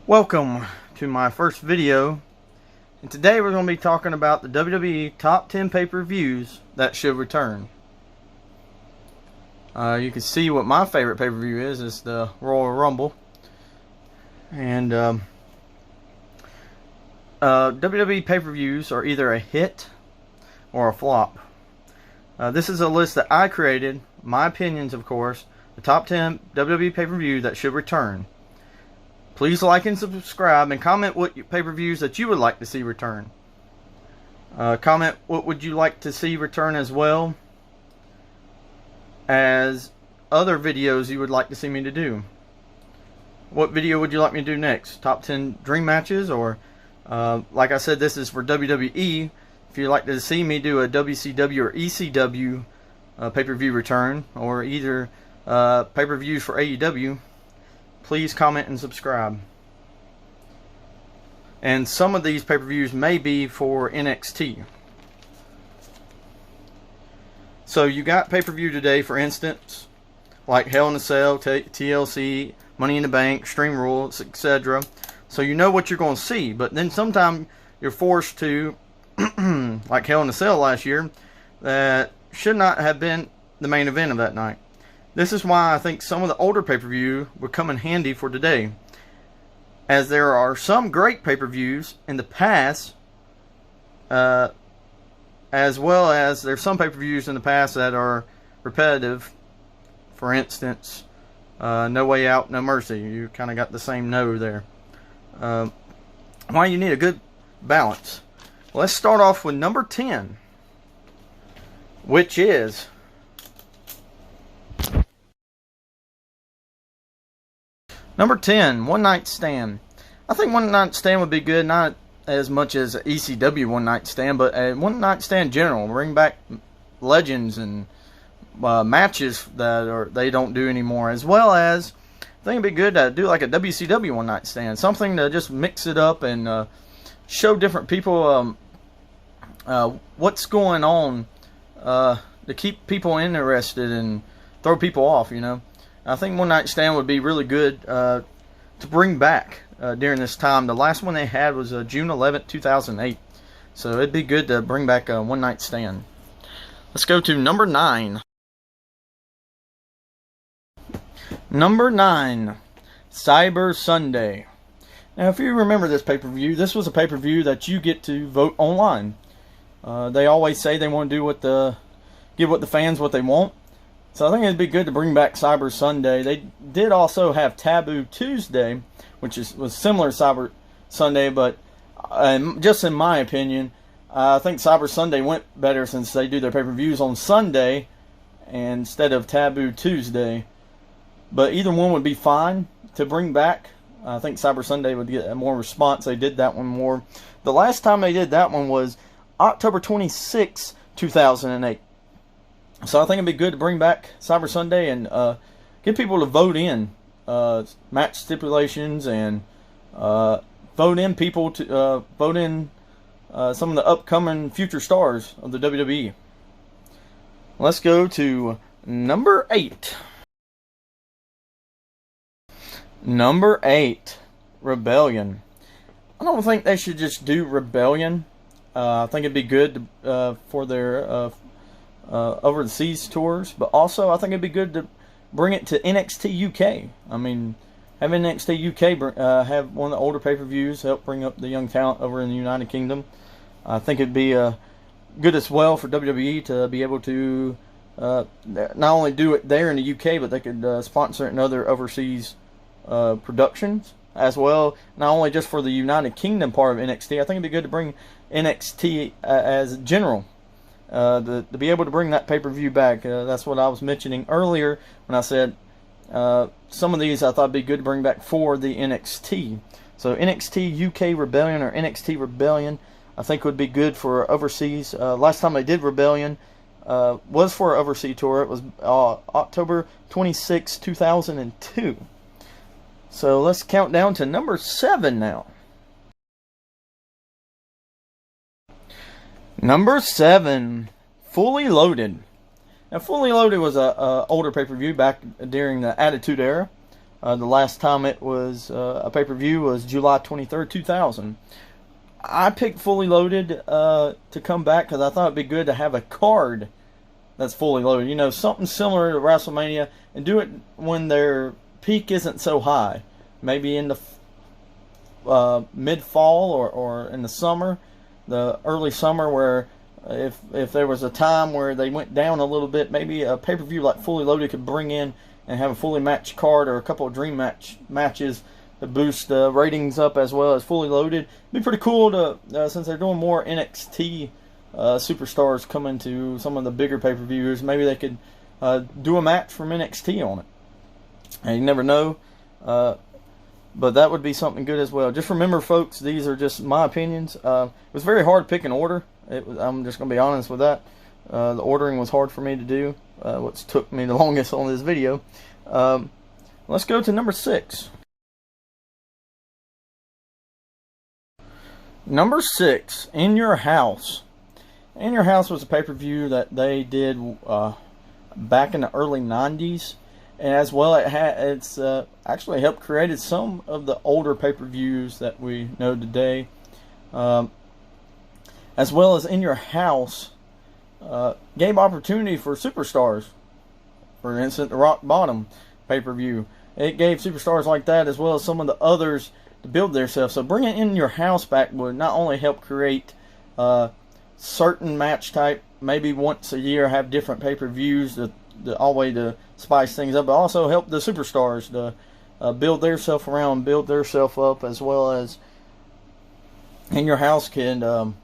Welcome to my first video, and today we're going to be talking about the WWE top 10 pay-per-views that should return. You can see what my favorite pay-per-view is. It's the Royal Rumble. And WWE pay-per-views are either a hit or a flop. This is a list that I created, my opinions of course, the top 10 WWE pay-per-view that should return. Please like and subscribe and comment what pay-per-views that you would like to see return. Comment what would you like to see return, as well as other videos you would like to see me to do. What video would you like me to do next? Top 10 dream matches, or like I said, this is for WWE. If you'd like to see me do a WCW or ECW pay-per-view return, or either pay-per-views for AEW, please comment and subscribe. And some of these pay-per-views may be for NXT. So you got pay-per-view today, for instance, like Hell in a Cell, TLC, Money in the Bank, Extreme Rules, etc. So you know what you're going to see. But then sometimes you're forced to, like Hell in a Cell last year, that should not have been the main event of that night. This is why I think some of the older pay-per-view would come in handy for today, as there are some great pay-per-views in the past, as well as there's some pay-per-views in the past that are repetitive. For instance, No Way Out, No Mercy. You kind of got the same no there. Why you need a good balance. Let's start off with number 10, which is number 10, One Night Stand. I think One Night Stand would be good, not as much as ECW One Night Stand, but a One Night Stand general. Bring back legends and matches that they don't do anymore, as well as I think it'd be good to do like a WCW One Night Stand, something to just mix it up and show different people what's going on, to keep people interested and throw people off, you know. I think One Night Stand would be really good to bring back during this time. The last one they had was June 11th, 2008. So it'd be good to bring back a One Night Stand. Let's go to number 9. Number 9, Cyber Sunday. Now, if you remember this pay-per-view, this was a pay-per-view that you get to vote online. They always say they want to do give what the fans what they want. So I think it'd be good to bring back Cyber Sunday. They did also have Taboo Tuesday, which was similar to Cyber Sunday, but just in my opinion, I think Cyber Sunday went better since they do their pay-per-views on Sunday instead of Taboo Tuesday. But either one would be fine to bring back. I think Cyber Sunday would get more response. They did that one more. The last time they did that one was October 26, 2008. So I think it'd be good to bring back Cyber Sunday and get people to vote in match stipulations and vote in people to vote in some of the upcoming future stars of the WWE. Let's go to number 8. Number 8, Rebellion. I don't think they should just do Rebellion. I think it'd be good for their overseas tours, but also I think it'd be good to bring it to NXT UK. I mean, have NXT UK have one of the older pay-per-views, help bring up the young talent over in the United Kingdom. I think it'd be good as well for WWE to be able to not only do it there in the UK, but they could sponsor it in other overseas productions as well, not only just for the United Kingdom part of NXT. I think it'd be good to bring NXT as general, to be able to bring that pay-per-view back. That's what I was mentioning earlier when I said some of these I thought it'd be good to bring back for the NXT. So NXT UK Rebellion or NXT Rebellion I think would be good for overseas. Last time they did Rebellion was for an overseas tour. It was October 26, 2002. So let's count down to number 7 now. Number 7, Fully Loaded. Now, Fully Loaded was a older pay-per-view back during the Attitude Era. The last time it was a pay-per-view was July 23rd, 2000. I picked Fully Loaded to come back because I thought it'd be good to have a card that's fully loaded. You know, something similar to WrestleMania, and do it when their peak isn't so high. Maybe in the mid-fall or in the summer, the early summer, where if there was a time where they went down a little bit, maybe a pay-per-view like Fully Loaded could bring in and have a fully matched card or a couple of dream matches to boost ratings up as well as Fully Loaded. It'd be pretty cool to since they're doing more NXT superstars coming to some of the bigger pay-per-views. Maybe they could do a match from NXT on it. And you never know, but that would be something good as well. Just remember, folks, these are just my opinions. It was very hard to pick an order. I'm just going to be honest with that. The ordering was hard for me to do, which took me the longest on this video. Let's go to number 6. Number 6, In Your House. In Your House was a pay-per-view that they did back in the early 90s. And as well, it's actually helped create some of the older pay-per-views that we know today. As well as In Your House gave opportunity for superstars. For instance, the Rock Bottom pay-per-view. It gave superstars like that as well as some of the others to build themselves. So bringing In Your House back would not only help create certain match type, maybe once a year have different pay-per-views all the way to spice things up, but also help the superstars to build themselves around, build themselves up, as well as In Your House can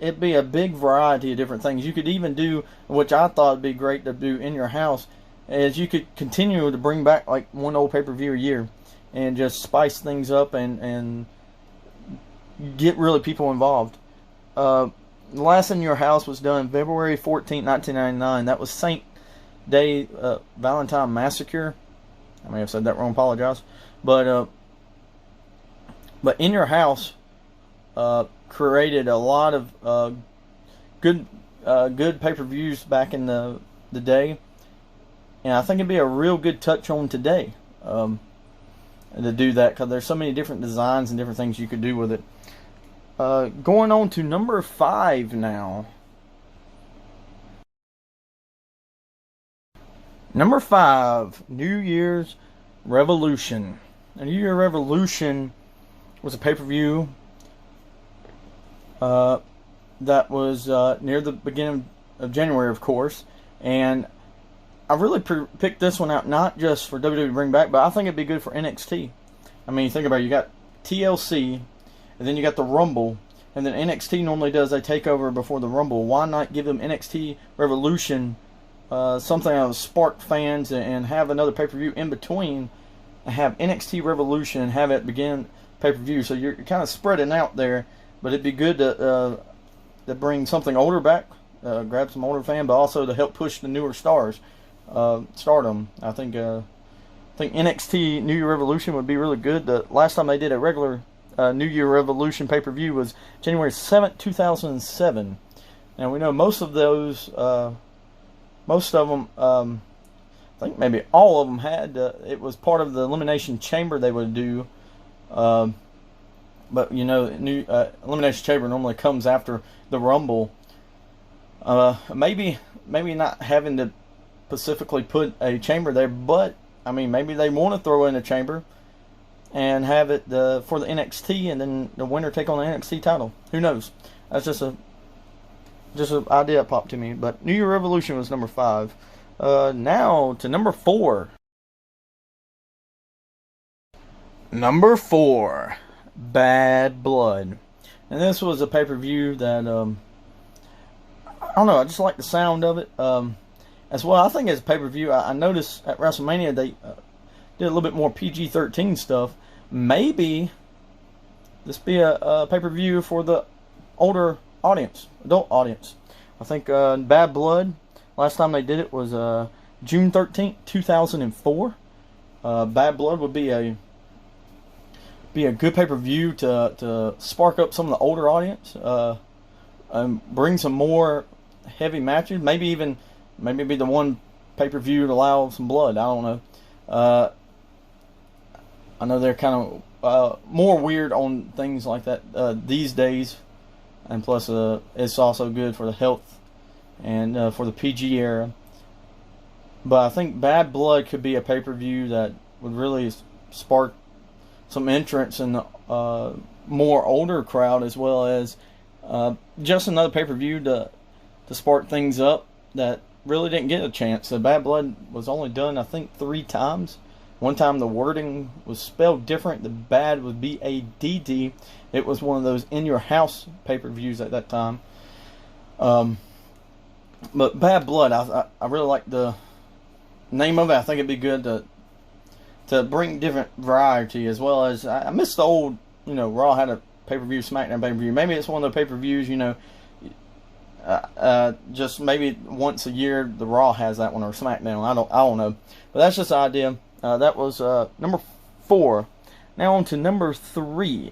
it'd be a big variety of different things. You could even do, which I thought would be great to do In Your House, is you could continue to bring back like one old pay-per-view a year and just spice things up and get really people involved. The last In Your House was done February 14, 1999. That was Saint Day Valentine Massacre. I may have said that wrong, apologize. But In Your House created a lot of good pay-per-views back in the day. And I think it'd be a real good touch on today to do that, because there's so many different designs and different things you could do with it. Going on to number 5 now. Number 5, New Year's Revolution. The New Year Revolution was a pay-per-view that was near the beginning of January, of course, and I really picked this one out not just for WWE to bring back, but I think it'd be good for NXT. I mean, think about it. You got TLC, and then you got the Rumble, and then NXT normally does a takeover before the Rumble. Why not give them NXT Revolution, something that will spark fans, and have another pay-per-view in between, and have NXT Revolution and have it begin pay-per-view. So you're kind of spreading out there, but it'd be good to bring something older back, grab some older fan, but also to help push the newer stars. Stardom. I think NXT New Year Revolution would be really good. The last time they did a regular New Year Revolution pay-per-view was January 7th, 2007. Now we know most of those, most of them, I think maybe all of them had, it was part of the Elimination Chamber they would do. But you know, new Elimination Chamber normally comes after the Rumble. Maybe not having to specifically put a chamber there, but I mean, maybe they want to throw in a chamber and have it for the NXT, and then the winner take on the NXT title. Who knows? That's just an idea that popped to me. But New Year Revolution was number 5. Now to number 4. Number 4, Bad Blood, and this was a pay-per-view that I don't know. I just like the sound of it. As well, I think as a pay-per-view, I noticed at WrestleMania they did a little bit more PG-13 stuff. Maybe this be a pay-per-view for the older audience, adult audience. I think Bad Blood, last time they did it was June 13th, 2004. Bad Blood would be a good pay-per-view to spark up some of the older audience, bring some more heavy matches, maybe be the one pay-per-view to allow some blood. I don't know. I know they're kind of more weird on things like that these days, and plus it's also good for the health and for the PG era. But I think Bad Blood could be a pay-per-view that would really spark some entrance in the more older crowd, as well as just another pay-per-view to spark things up that really didn't get a chance. So Bad Blood was only done, I think, 3 times. One time the wording was spelled different. The bad was B-A-D-D. It was one of those in-your-house pay-per-views at that time. But Bad Blood, I really like the name of it. I think it'd be good to bring different variety, as well as I miss the old, Raw had a pay-per-view, SmackDown pay-per-view. Maybe it's one of the pay-per-views, just maybe once a year the Raw has that one, or SmackDown. I don't know. But that's just an idea. That was number 4. Now on to number 3.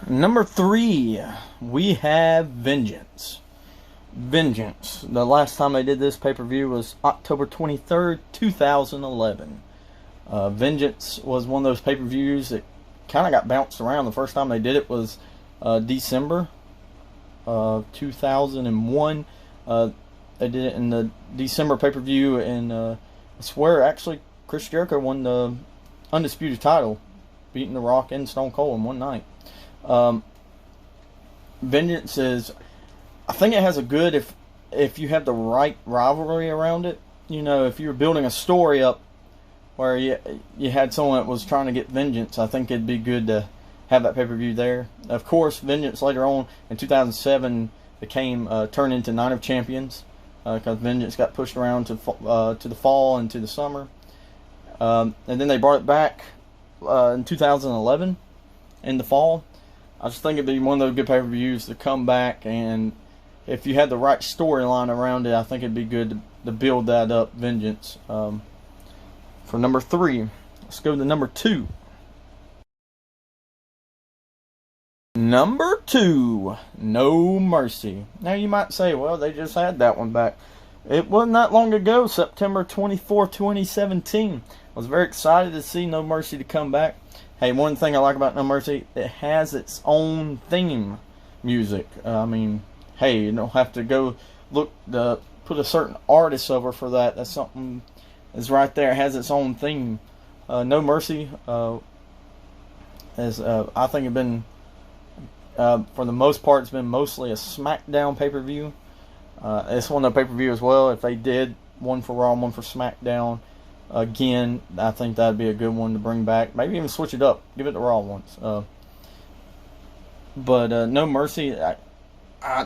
Number 3, we have Vengeance. Vengeance. The last time they did this pay-per-view was October 23rd, 2011. Vengeance was one of those pay-per-views that kind of got bounced around. The first time they did it was December of 2001. They did it in the December pay-per-view, and I swear, actually, Chris Jericho won the Undisputed title, beating The Rock and Stone Cold in one night. Vengeance is, I think it has a good, if you have the right rivalry around it. If you're building a story up where you had someone that was trying to get vengeance, I think it'd be good to have that pay-per-view there. Of course, Vengeance later on in 2007 became turned into Night of Champions, because Vengeance got pushed around to the fall and to the summer. And then they brought it back in 2011 in the fall. I just think it'd be one of those good pay-per-views to come back, and if you had the right storyline around it, I think it'd be good to build that up, Vengeance. For number 3, let's go to number 2. Number 2, No Mercy. Now you might say, well, they just had that one back. It wasn't that long ago, September 24, 2017. I was very excited to see No Mercy to come back. Hey, one thing I like about No Mercy, it has its own theme music. Hey, you don't have to go put a certain artist over for that. That's something that's right there. It has its own theme. No Mercy has, I think, for the most part, it's been mostly a SmackDown pay-per-view. It's one of the pay-per-view as well. If they did one for Raw and one for SmackDown, again, I think that'd be a good one to bring back. Maybe even switch it up. Give it to Raw once. But No Mercy, I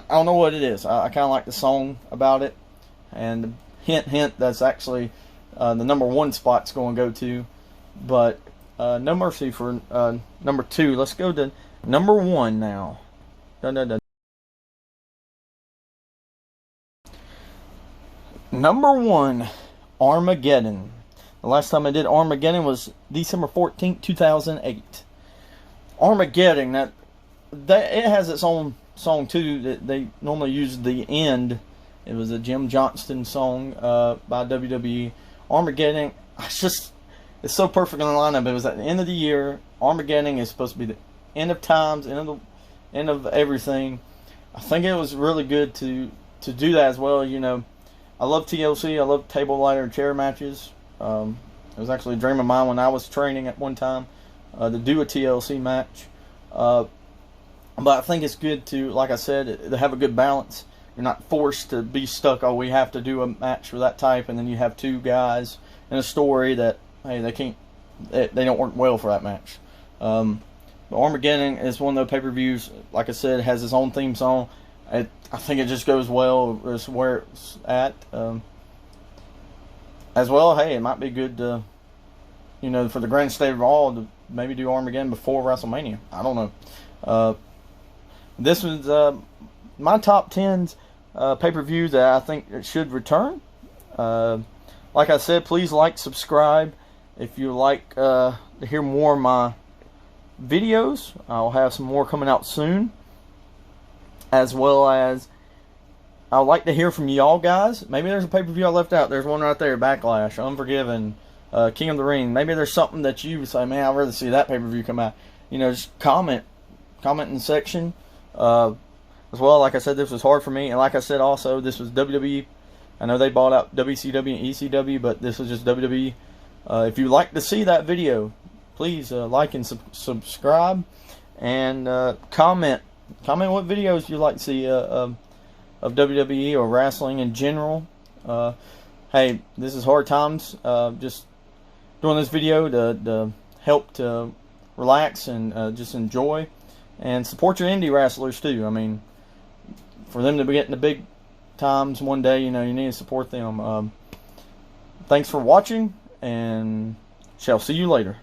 don't know what it is. I kind of like the song about it. And hint, that's actually the number 1 spot's going to go to. But No Mercy for number 2. Let's go to number 1 now. Number 1, Armageddon. The last time I did Armageddon was December 14th, 2008. Armageddon, that it has its own song too. That they normally use the end. It was a Jim Johnston song by WWE. Armageddon, it's so perfect in the lineup. It was at the end of the year. Armageddon is supposed to be the end of times, end of everything. I think it was really good to do that as well. I love TLC. I love table, ladder, and chair matches. It was actually a dream of mine when I was training at one time to do a TLC match. But I think it's good to, like I said, to have a good balance. You're not forced to be stuck, oh, we have to do a match for that type, and then you have 2 guys in a story that, hey, they don't work well for that match. But Armageddon is one of the pay-per-views, like I said, has its own theme song. I think it just goes well. It's where it's at. As well, hey, it might be good to, for the Grand State of Raw to maybe do Armageddon before WrestleMania. I don't know. This was my top 10s pay-per-views that I think it should return. Like I said, please like, subscribe. If you like to hear more of my videos, I'll have some more coming out soon. As well as I'd like to hear from y'all guys. Maybe there's a pay-per-view I left out. There's one right there, Backlash, Unforgiven, King of the Ring. Maybe there's something that you say, man, I'd rather see that pay-per-view come out. Just comment in the section. As well, like I said, this was hard for me. And like I said also, this was WWE. I know they bought out WCW and ECW, but this was just WWE. If you'd like to see that video, please like and subscribe. And comment what videos you'd like to see of WWE or wrestling in general. Hey, this is hard times. Just doing this video to help to relax and just enjoy and support your indie wrestlers too. I mean, for them to be getting the big times one day, you need to support them. Thanks for watching, and shall see you later.